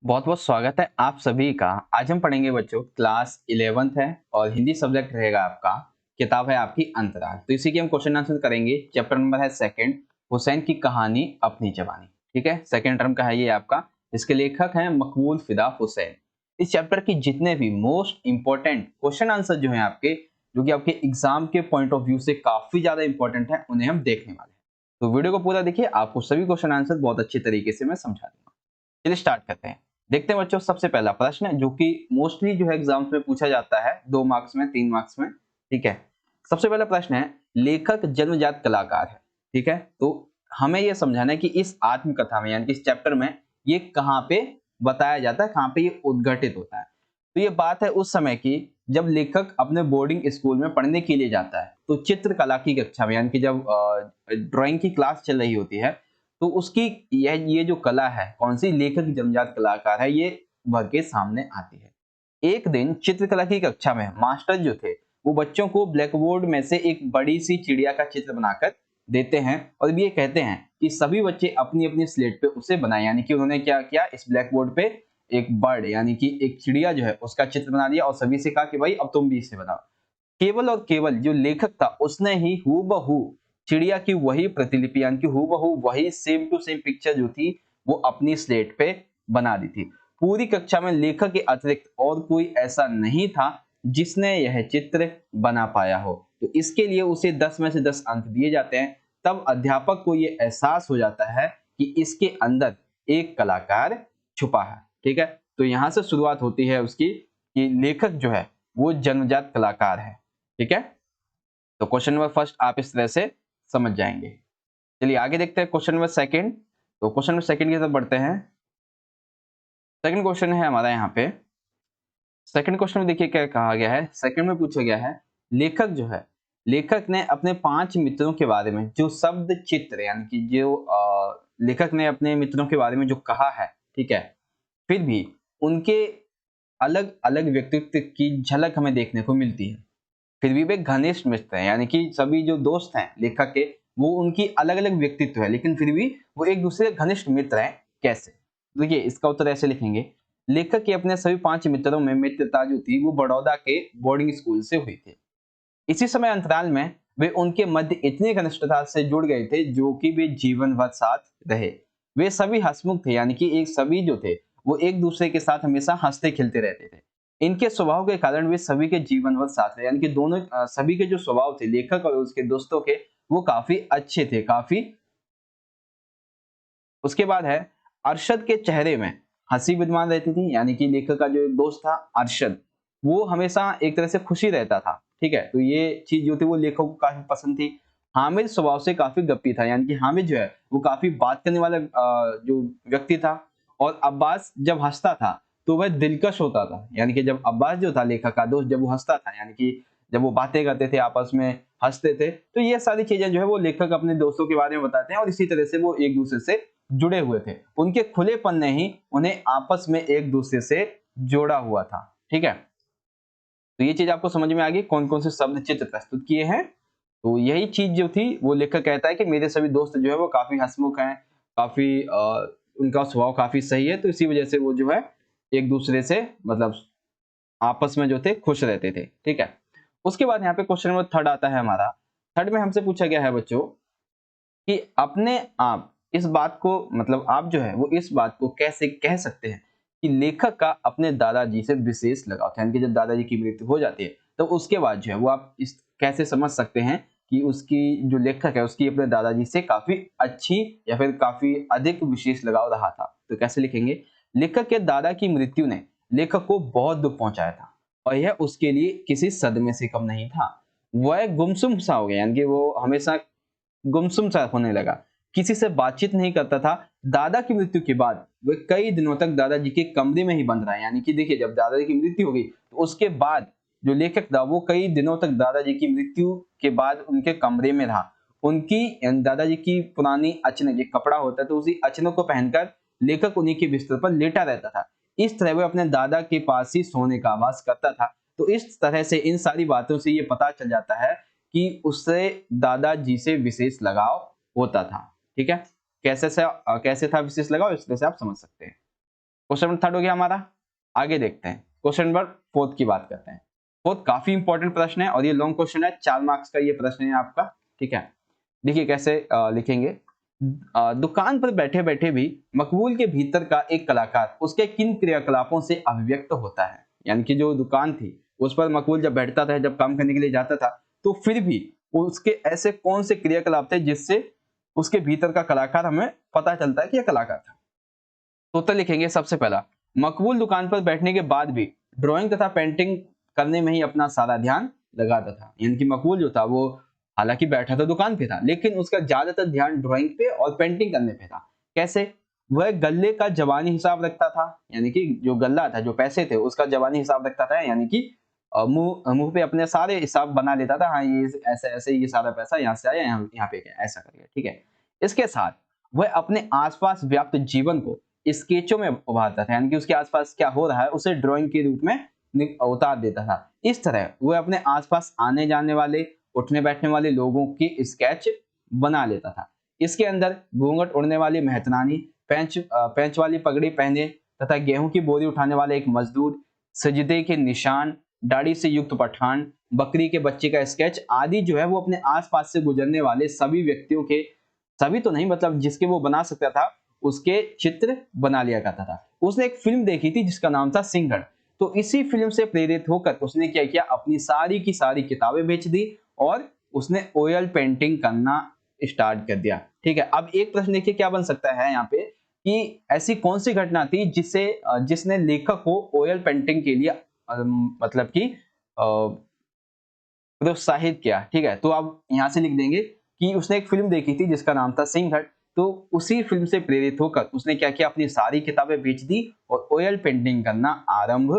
बहुत बहुत स्वागत है आप सभी का। आज हम पढ़ेंगे बच्चों क्लास 11th है और हिंदी सब्जेक्ट रहेगा आपका। किताब है आपकी अंतराल। तो इसी के हम क्वेश्चन आंसर करेंगे। चैप्टर नंबर है सेकंड, हुसैन की कहानी अपनी जवानी। ठीक है, सेकंड टर्म का है ये आपका। इसके लेखक हैं मकबूल फिदा हुसैन। इस चैप्टर की जितने भी मोस्ट इंपॉर्टेंट क्वेश्चन आंसर जो है आपके, जो कि आपके एग्जाम के पॉइंट ऑफ व्यू से काफी ज्यादा इंपॉर्टेंट है, उन्हें हम देखने वाले हैं। तो वीडियो को पूरा देखिए, आपको सभी क्वेश्चन आंसर बहुत अच्छे तरीके से मैं समझा दूंगा। चलिए स्टार्ट करते हैं। देखते हैं बच्चों, सबसे पहला प्रश्न है जो कि मोस्टली जो है एग्जाम्स में पूछा जाता है, 2 मार्क्स में, 3 मार्क्स में। ठीक है, सबसे पहला प्रश्न है, लेखक जन्मजात कलाकार है। ठीक है, तो हमें यह समझाना है कि इस आत्मकथा में यानी कि इस चैप्टर में ये कहाँ पे बताया जाता है, कहाँ पे ये उद्घटित होता है। तो ये बात है उस समय की जब लेखक अपने बोर्डिंग स्कूल में पढ़ने के लिए जाता है। तो चित्रकला की कक्षा में यानी कि जब ड्राइंग की क्लास चल रही होती है, तो उसकी ये जो कला है, कौन सी, लेखक जन्मजात कलाकार है, ये उभर के सामने आती है। एक दिन चित्रकला की कक्षा में मास्टर जो थे वो बच्चों को ब्लैक बोर्ड में से एक बड़ी सी चिड़िया का चित्र बनाकर देते हैं और ये कहते हैं कि सभी बच्चे अपनी अपनी स्लेट पे उसे बनाएं। यानी कि उन्होंने क्या किया, इस ब्लैक बोर्ड पे एक बर्ड यानी कि एक चिड़िया जो है उसका चित्र बना दिया और सभी से कहा कि भाई अब तुम भी इसे बनाओ। केवल और केवल जो लेखक था उसने ही हूबहू चिड़िया की वही प्रतिलिपि यानी कि हूबहू वही सेम टू सेम पिक्चर जो थी वो अपनी स्लेट पे बना दी थी। पूरी कक्षा में लेखक के अतिरिक्त और कोई ऐसा नहीं था जिसने यह चित्र बना पाया हो। तो इसके लिए उसे 10 में से 10 अंक दिए जाते हैं। तब अध्यापक को यह एहसास हो जाता है कि इसके अंदर एक कलाकार छुपा है। ठीक है, तो यहां से शुरुआत होती है उसकी कि लेखक जो है वो जन्मजात कलाकार है। ठीक है, तो क्वेश्चन नंबर फर्स्ट आप इस तरह से समझ जाएंगे। चलिए आगे देखते हैं क्वेश्चन नंबर सेकंड। तो क्वेश्चन नंबर सेकंड की तरफ बढ़ते हैं। सेकंड क्वेश्चन है हमारा यहाँ पे। सेकंड क्वेश्चन में देखिए क्या कहा गया है। सेकंड में पूछा गया है, लेखक जो है, लेखक ने अपने 5 मित्रों के बारे में जो शब्द चित्र यानी कि जो लेखक ने अपने मित्रों के बारे में जो कहा है, ठीक है, फिर भी उनके अलग अलग व्यक्तित्व की झलक हमें देखने को मिलती है। फिर भी वे घनिष्ठ मित्र हैं, यानी कि सभी जो दोस्त हैं लेखक के, वो उनकी अलग अलग व्यक्तित्व है लेकिन फिर भी वो एक दूसरे के घनिष्ठ मित्र हैं। कैसे? देखिए इसका उत्तर ऐसे लिखेंगे, लेखक के अपने सभी 5 मित्रों में मित्रता जो थी वो बड़ौदा के बोर्डिंग स्कूल से हुई थी। इसी समय अंतराल में वे उनके मध्य इतनी घनिष्ठता से जुड़ गए थे जो कि वे जीवन भर साथ रहे। वे सभी हंसमुख थे, यानी कि एक सभी जो थे वो एक दूसरे के साथ हमेशा हंसते खिलते रहते थे। इनके स्वभाव के कारण वे सभी के जीवन भर साथ रहे, यानी कि दोनों सभी के जो स्वभाव थे लेखक और उसके दोस्तों के, वो काफी अच्छे थे, काफी। उसके बाद है, अरशद के चेहरे में हंसी विद्यमान रहती थी, यानी कि लेखक का जो दोस्त था अरशद, वो हमेशा एक तरह से खुशी रहता था। ठीक है, तो ये चीज जो थी वो लेखक को काफी पसंद थी। हामिद स्वभाव से काफी गप्पी था, यानी कि हामिद जो है वो काफी बात करने वाला जो व्यक्ति था। और अब्बास जब हंसता था तो वह दिलकश होता था, यानी कि जब अब्बास जो था लेखक का दोस्त, जब वो हंसता था, यानी कि जब वो बातें करते थे आपस में, हंसते थे, तो ये सारी चीजें जो है वो लेखक अपने दोस्तों के बारे में बताते हैं और इसी तरह से वो एक दूसरे से जुड़े हुए थे। उनके खुलेपन ने ही उन्हें आपस में एक दूसरे से जोड़ा हुआ था। ठीक है, तो ये चीज आपको समझ में आ गई, कौन कौन से शब्द चित्र प्रस्तुत किए हैं। तो यही चीज जो थी वो लेखक कहता है कि मेरे सभी दोस्त जो है वो काफी हंसमुख हैं, काफी उनका स्वभाव काफी सही है, तो इसी वजह से वो जो है एक दूसरे से मतलब आपस में जो थे खुश रहते थे। ठीक है, उसके बाद यहाँ पे क्वेश्चन नंबर थर्ड आता है हमारा। थर्ड में हमसे पूछा गया है बच्चों कि अपने आप इस बात को, मतलब आप जो है वो इस बात को कैसे कह सकते हैं कि लेखक का अपने दादाजी से विशेष लगाव था, यानी कि जब दादाजी की मृत्यु हो जाती है तो उसके बाद जो है वो आप इस कैसे समझ सकते हैं कि उसकी जो लेखक है उसकी अपने दादाजी से काफी अच्छी या फिर काफी अधिक विशेष लगाव रहा था। तो कैसे लिखेंगे, लेखक के दादा की मृत्यु ने लेखक को बहुत दुख पहुंचाया था और यह उसके लिए किसी सदमे से कम नहीं था। वह गुमसुम सा हो गया, यानी कि वो हमेशा गुमसुम सा होने लगा, किसी से बातचीत नहीं करता था। दादा की मृत्यु के बाद वे कई दिनों तक दादाजी के कमरे में ही बंद रहा, यानी कि देखिए जब दादाजी की मृत्यु हो गई तो उसके बाद जो लेखक था वो कई दिनों तक दादाजी की मृत्यु के बाद उनके कमरे में रहा। उनकी दादाजी की पुरानी अचनक, एक कपड़ा होता है तो उसी अचनक को पहनकर लेखक उन्हीं के बिस्तर पर लेटा रहता था। इस तरह वह अपने दादा के पास ही सोने का आभास करता था। तो इस तरह से इन सारी बातों से ये पता चल जाता है कि उससे दादाजी से विशेष लगाव होता था। ठीक है, कैसे था विशेष लगाव, इस तरह से आप समझ सकते हैं। क्वेश्चन नंबर 3 हो गया हमारा। आगे देखते हैं, क्वेश्चन नंबर 4 की बात करते हैं। 4 काफी इंपॉर्टेंट प्रश्न है और ये लॉन्ग क्वेश्चन है, 4 मार्क्स का ये प्रश्न है आपका। ठीक है, देखिए कैसे लिखेंगे। दुकान पर बैठे बैठे भी मकबूल के भीतर का एक कलाकार उसके किन क्रियाकलापों से अभिव्यक्त होता है। यानी कि जो दुकान थी उस पर मकबूल जब बैठता था, जब काम करने के लिए जाता था, तो फिर भी उसके ऐसे कौन से क्रियाकलाप थे जिससे उसके भीतर का कलाकार हमें पता चलता है कि यह कलाकार था। तो उत्तर लिखेंगे सबसे पहला, मकबूल दुकान पर बैठने के बाद भी ड्राइंग तथा पेंटिंग करने में ही अपना सारा ध्यान लगाता था। यानी कि मकबूल जो था वो हालांकि बैठा तो दुकान पे था, लेकिन उसका ज्यादातर ध्यान ड्राइंग पे और पेंटिंग करने पे था। कैसे? वह गल्ले का जबानी हिसाब रखता था, यानी कि जो गल्ला था, जो पैसे थे, उसका जबानी हिसाब रखता था, यानी कि मुंह मुंह पे अपने सारे हिसाब बना लेता था। हाँ, ये ऐसे ऐसे ये सारा पैसा यहाँ से आया, यहाँ पे गया, ऐसा करके। ठीक है, इसके साथ वह अपने आसपास व्याप्त जीवन को स्केचों में उभारता था, यानी कि उसके आसपास क्या हो रहा है उसे ड्राइंग के रूप में उतार देता था। इस तरह वह अपने आसपास आने जाने वाले, उठने बैठने वाले लोगों की स्केच बना लेता था। इसके अंदर घूंघट उड़ने वाली मेहतरानी, पेंच वाली पगड़ी पहने तथा गेहूं की बोरी उठाने वाले एक मजदूर, सजदे के निशान, दाढ़ी से युक्त पठान, बकरी के बच्चे का स्केच आदि जो है वो अपने आसपास से गुजरने वाले सभी व्यक्तियों के, सभी तो नहीं मतलब जिसके वो बना सकता था, उसके चित्र बना लिया करता था। उसने एक फिल्म देखी थी जिसका नाम था सिंघड़, तो इसी फिल्म से प्रेरित होकर उसने क्या किया, अपनी सारी की सारी किताबें बेच दी और उसने ऑयल पेंटिंग करना स्टार्ट कर दिया। ठीक है, अब एक प्रश्न देखिए क्या बन सकता है यहाँ पे कि ऐसी कौन सी घटना थी जिससे जिसने लेखक को ऑयल पेंटिंग के लिए मतलब कि प्रोत्साहित किया। ठीक है, तो आप यहाँ से लिख देंगे कि उसने एक फिल्म देखी थी जिसका नाम था सिंघड़, तो उसी फिल्म से प्रेरित होकर उसने क्या किया, अपनी सारी किताबें बेच दी और ऑयल पेंटिंग करना आरंभ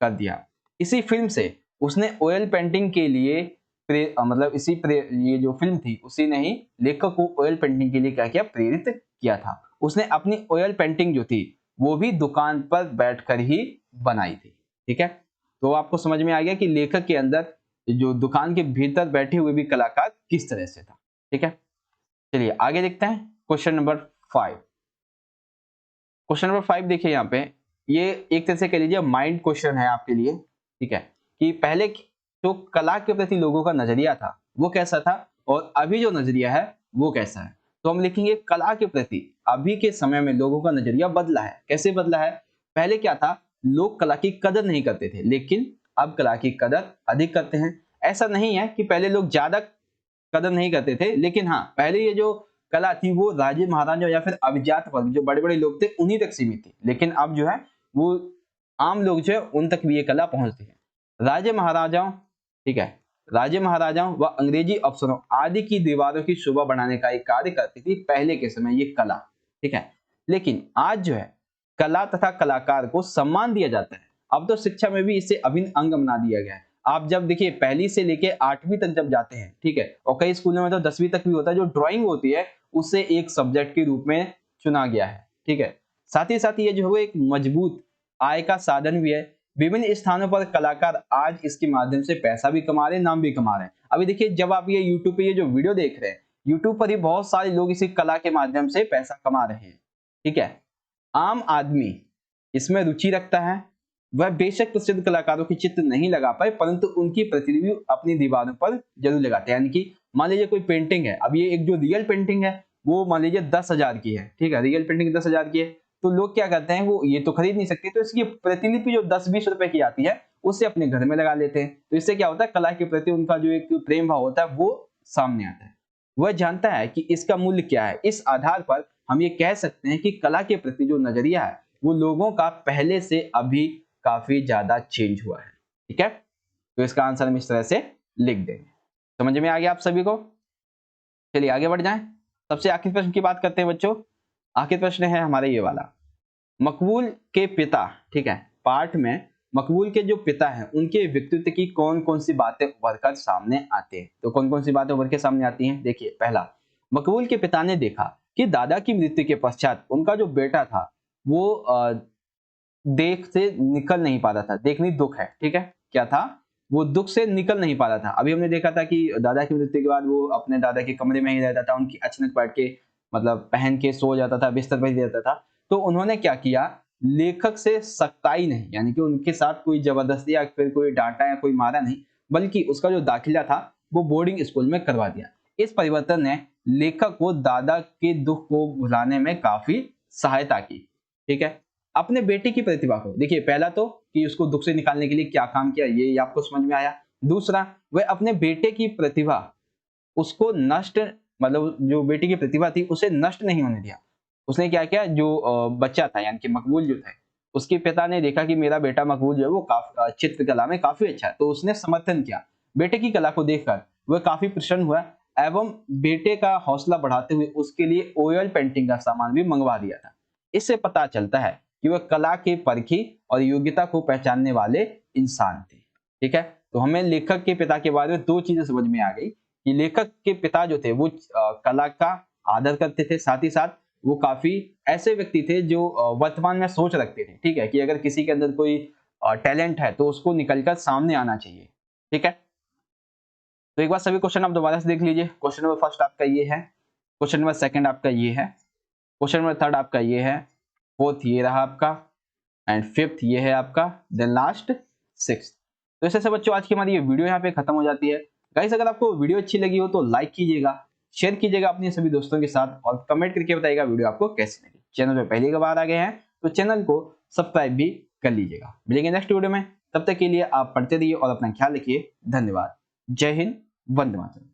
कर दिया। इसी फिल्म से उसने ऑयल पेंटिंग के लिए मतलब ये जो फिल्म थी उसी ने ही लेखक को ऑयल पेंटिंग के लिए क्या किया, प्रेरित किया था। उसने अपनी ऑयल पेंटिंग जो थी वो भी दुकान पर बैठकर ही बनाई थी। ठीक है, तो आपको समझ में आ गया कि लेखक के अंदर जो दुकान के भीतर बैठे हुए भी कलाकार किस तरह से था। ठीक है, चलिए आगे देखते हैं क्वेश्चन नंबर 5। क्वेश्चन नंबर 5 देखिए यहाँ पे, ये एक तरह से कह लीजिए माइंड क्वेश्चन है आपके लिए। ठीक है, कि पहले जो कला के प्रति लोगों का नजरिया था वो कैसा था और अभी जो नजरिया है वो कैसा है। तो हम लिखेंगे कला के प्रति अभी के समय में लोगों का नजरिया बदला है। कैसे बदला है? पहले क्या था, लोग कला की कदर नहीं करते थे, लेकिन अब कला की कदर अधिक करते हैं। ऐसा नहीं है कि पहले लोग ज्यादा कदर नहीं करते थे, लेकिन हाँ, पहले ये जो कला थी वो राजे महाराजा या फिर अभिजात वर्ग जो बड़े बड़े लोग थे उन्हीं तक सीमित थी, लेकिन अब जो है वो आम लोग जो है उन तक भी ये कला पहुंचती है। राजे महाराजाओं, ठीक है, राजे महाराजाओं व अंग्रेजी अफसरों आदि की दीवारों की शोभा बढ़ाने का एक कार्य करती थी पहले के समय ये कला। ठीक है, लेकिन आज जो है कला तथा कलाकार को सम्मान दिया जाता है। अब तो शिक्षा में भी इसे अभिन्न अंग बना दिया गया है। आप जब देखिए पहली से लेके 8वीं तक जब जाते हैं, ठीक है, और कई स्कूलों में तो 10वीं तक भी होता है, जो ड्राइंग होती है उसे एक सब्जेक्ट के रूप में चुना गया है। ठीक है, साथ ही ये जो है एक मजबूत आय का साधन भी है। विभिन्न स्थानों पर कलाकार आज इसके माध्यम से पैसा भी कमा रहे हैं, नाम भी कमा रहे हैं। अभी देखिए जब आप ये यूट्यूब पे ये जो वीडियो देख रहे हैं, यूट्यूब पर ही बहुत सारे लोग इसी कला के माध्यम से पैसा कमा रहे हैं। ठीक है, आम आदमी इसमें रुचि रखता है। वह बेशक प्रसिद्ध कलाकारों के चित्र नहीं लगा पाए, परंतु उनकी प्रतिलिपि अपनी दीवारों पर जरूर लगाते हैं। यानी कि मान लीजिए कोई पेंटिंग है, अब ये एक जो रियल पेंटिंग है वो मान लीजिए 10,000 की है। ठीक है, रियल पेंटिंग 10,000 की है, तो लोग क्या करते हैं, वो ये तो खरीद नहीं सकते, तो इसकी प्रतिलिपि जो 10-20 रुपए की आती है उसे अपने घर में लगा लेते हैं। तो इससे क्या होता है, कला के प्रति उनका जो एक प्रेम भाव होता है वो सामने आता है। वह जानता है कि इसका मूल्य क्या है। इस आधार पर हम ये कह सकते हैं कि कला के प्रति जो नजरिया है वो लोगों का पहले से अभी काफी ज्यादा चेंज हुआ है। ठीक है, तो इसका आंसर हम इस तरह से लिख देंगे। समझ में आ गया आप सभी को? चलिए आगे बढ़ जाएं। सबसे आखिरी प्रश्न की बात करते हैं बच्चों। आखिरी प्रश्न है हमारा ये वाला, मकबूल के पिता, ठीक है, पाठ में मकबूल के जो पिता हैं उनके व्यक्तित्व की कौन कौन सी बातें उभर कर सामने आती हैं। तो कौन कौन सी बातें उभर के सामने आती हैं? देखिए, पहला, मकबूल के पिता ने देखा कि दादा की मृत्यु के पश्चात उनका जो बेटा था वो देख से निकल नहीं पा रहा था। देखनी दुख है, ठीक है, क्या था, वो दुख से निकल नहीं पा रहा था। अभी हमने देखा था कि दादा की मृत्यु के बाद वो अपने दादा के कमरे में ही रहता था, उनकी अचानक बैठ के मतलब पहन के सो जाता था, बिस्तर पर ही रहता था। तो उन्होंने क्या किया लेखक से सख्ताई नहीं, यानी कि उनके साथ कोई जबरदस्ती या फिर कोई डांटा या कोई मारा नहीं, बल्कि उसका जो दाखिला था वो बोर्डिंग स्कूल में करवा दिया। इस परिवर्तन ने लेखक को दादा के दुख को भुलाने में काफी सहायता की। ठीक है, अपने बेटे की प्रतिभा को देखिए, पहला तो कि उसको दुख से निकालने के लिए क्या काम किया ये आपको समझ में आया। दूसरा, वह अपने बेटे की प्रतिभा उसको नष्ट, मतलब जो बेटे की प्रतिभा थी उसे नष्ट नहीं होने दिया। उसने क्या किया, जो बच्चा था यानी कि मकबूल जो था, उसके पिता ने देखा कि मेरा बेटा मकबूल जो है वो चित्रकला में काफी अच्छा है, तो उसने समर्थन किया। बेटे की कला को देखकर वह काफी प्रसन्न हुआ एवं बेटे का हौसला बढ़ाते हुए उसके लिए ऑयल पेंटिंग का सामान भी मंगवा दिया था। इससे पता चलता है कि वह कला के परखी और योग्यता को पहचानने वाले इंसान थे। ठीक है, तो हमें लेखक के पिता के बारे में दो चीजें समझ में आ गई कि लेखक के पिता जो थे वो कला का आदर करते थे, साथ ही साथ वो काफी ऐसे व्यक्ति थे जो वर्तमान में सोच रखते थे। ठीक है, कि अगर किसी के अंदर कोई टैलेंट है तो उसको निकलकर सामने आना चाहिए। ठीक है, तो एक बार सभी क्वेश्चन आप दोबारा से देख लीजिए। क्वेश्चन नंबर फर्स्ट आपका ये है, क्वेश्चन नंबर सेकंड आपका ये है, क्वेश्चन नंबर थर्ड आपका ये है, फोर्थ ये रहा आपका, एंड फिफ्थ ये है आपका, देन लास्ट सिक्स्थ। तो ऐसे से बच्चों आज की हमारी ये वीडियो यहाँ पे खत्म हो जाती है। गाइस अगर आपको वीडियो अच्छी लगी हो तो लाइक कीजिएगा, शेयर कीजिएगा अपने सभी दोस्तों के साथ और कमेंट करके बताइएगा वीडियो आपको कैसी लगी। चैनल पे पहली बार आ गए हैं तो चैनल को सब्सक्राइब भी कर लीजिएगा। मिलेंगे नेक्स्ट वीडियो में, तब तक के लिए आप पढ़ते रहिए और अपना ख्याल रखिए। धन्यवाद। जय हिंद, वंदे मातरम।